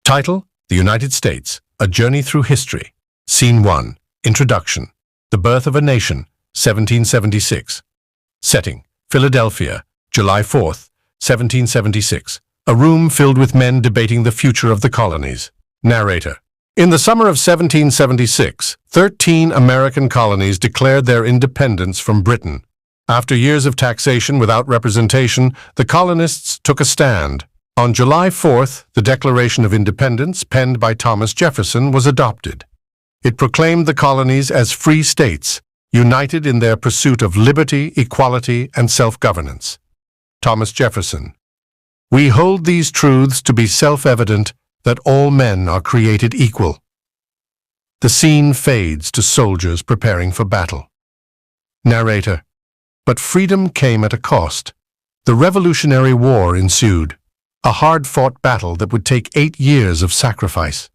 Title: The United States, A Journey Through History. Scene 1. Introduction. The Birth of a Nation, 1776. Setting: Philadelphia, July 4th, 1776. A room filled with men debating the future of the colonies. Narrator. In the summer of 1776, 13 American colonies declared their independence from Britain. After years of taxation without representation, the colonists took a stand. On July 4th, the Declaration of Independence, penned by Thomas Jefferson, was adopted. It proclaimed the colonies as free states, united in their pursuit of liberty, equality, and self-governance. Thomas Jefferson. We hold these truths to be self-evident, that all men are created equal. The scene fades to soldiers preparing for battle. Narrator. But freedom came at a cost. The Revolutionary War ensued, a hard-fought battle that would take 8 years of sacrifice.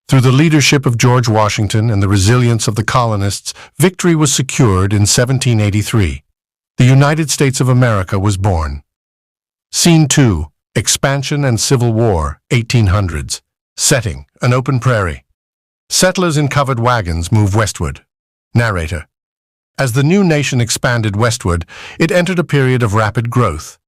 Through the leadership of George Washington and the resilience of the colonists, victory was secured in 1783. The United States of America was born. Scene 2. Expansion and Civil War, 1800s. Setting: an open prairie. Settlers in covered wagons move westward. Narrator. As the new nation expanded westward, it entered a period of rapid growth.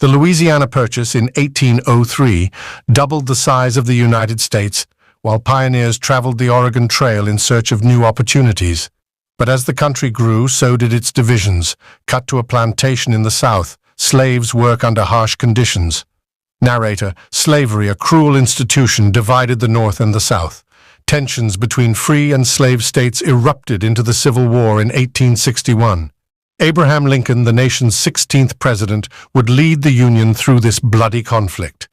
The Louisiana Purchase in 1803 doubled the size of the United States, while pioneers traveled the Oregon Trail in search of new opportunities. But as the country grew, so did its divisions. Cut to a plantation in the South, slaves work under harsh conditions. Narrator. Slavery, a cruel institution, divided the North and the South. Tensions between free and slave states erupted into the Civil War in 1861. Abraham Lincoln, the nation's 16th president, would lead the Union through this bloody conflict.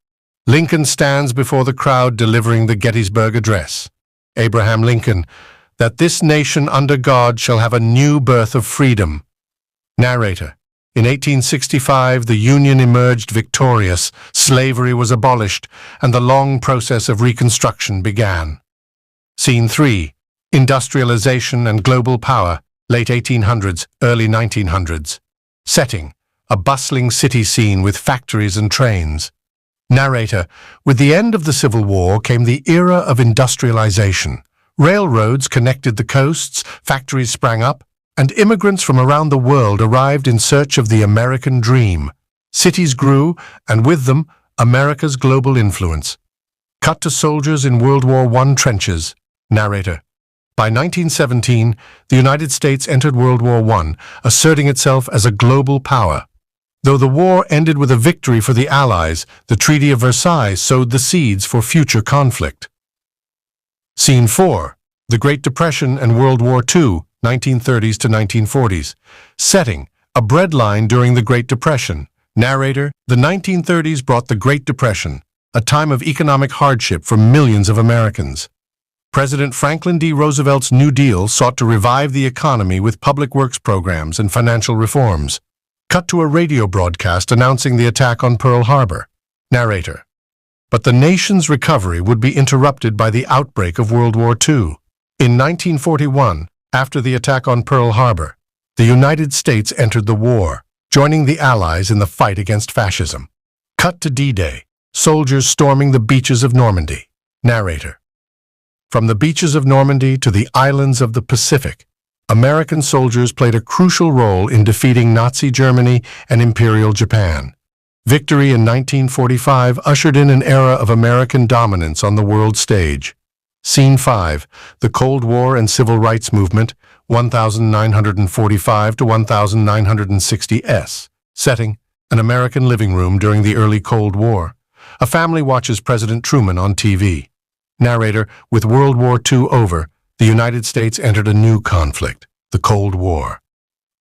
Lincoln stands before the crowd delivering the Gettysburg Address. Abraham Lincoln, that this nation under God shall have a new birth of freedom. Narrator. In 1865, the Union emerged victorious, slavery was abolished, and the long process of Reconstruction began. Scene 3. Industrialization and global power, late 1800s, early 1900s. Setting: a bustling city scene with factories and trains. Narrator. With the end of the Civil War came the era of industrialization. Railroads connected the coasts, factories sprang up, and immigrants from around the world arrived in search of the American dream. Cities grew, and with them, America's global influence. Cut to soldiers in World War I trenches. Narrator. By 1917, the United States entered World War I, asserting itself as a global power. Though the war ended with a victory for the Allies, the Treaty of Versailles sowed the seeds for future conflict. Scene 4. The Great Depression and World War II, 1930s to 1940s. Setting: a breadline during the Great Depression. Narrator. The 1930s brought the Great Depression, a time of economic hardship for millions of Americans. President Franklin D. Roosevelt's New Deal sought to revive the economy with public works programs and financial reforms. Cut to a radio broadcast announcing the attack on Pearl Harbor. Narrator. But the nation's recovery would be interrupted by the outbreak of World War II. In 1941, after the attack on Pearl Harbor, the United States entered the war, joining the Allies in the fight against fascism. Cut to D-Day, soldiers storming the beaches of Normandy. Narrator. From the beaches of Normandy to the islands of the Pacific, American soldiers played a crucial role in defeating Nazi Germany and Imperial Japan. Victory in 1945 ushered in an era of American dominance on the world stage. Scene 5. The Cold War and Civil Rights Movement, 1945 to 1960 S. Setting: an American living room during the early Cold War. A family watches President Truman on TV. Narrator. With World War II over, the United States entered a new conflict, the Cold War.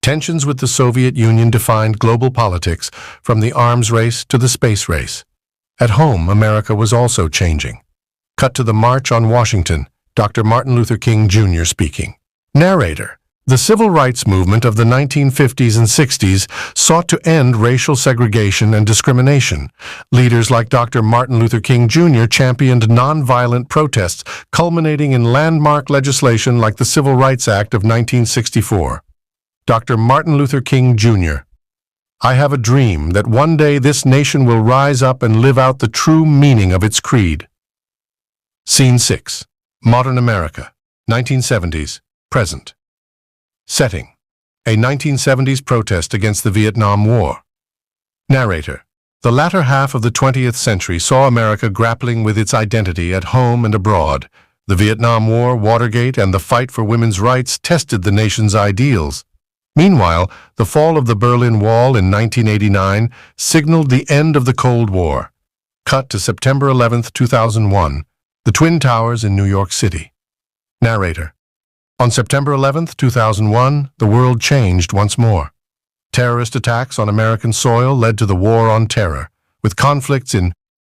Tensions with the Soviet Union defined global politics, from the arms race to the space race. At home, America was also changing. Cut to the March on Washington, Dr. Martin Luther King Jr. speaking. Narrator. The civil rights movement of the 1950s and 60s sought to end racial segregation and discrimination. Leaders like Dr. Martin Luther King Jr. championed nonviolent protests, culminating in landmark legislation like the Civil Rights Act of 1964. Dr. Martin Luther King Jr. I have a dream that one day this nation will rise up and live out the true meaning of its creed. Scene 6. Modern America, 1970s, present. Setting: a 1970s protest against the Vietnam War. Narrator: the latter half of the 20th century saw America grappling with its identity at home and abroad. The Vietnam War, Watergate, and the fight for women's rights tested the nation's ideals. Meanwhile, the fall of the Berlin Wall in 1989 signaled the end of the Cold War. Cut to September 11, 2001, the Twin Towers in New York City. Narrator: on September 11, 2001, the world changed once more. Terrorist attacks on American soil led to the War on Terror, with conflicts in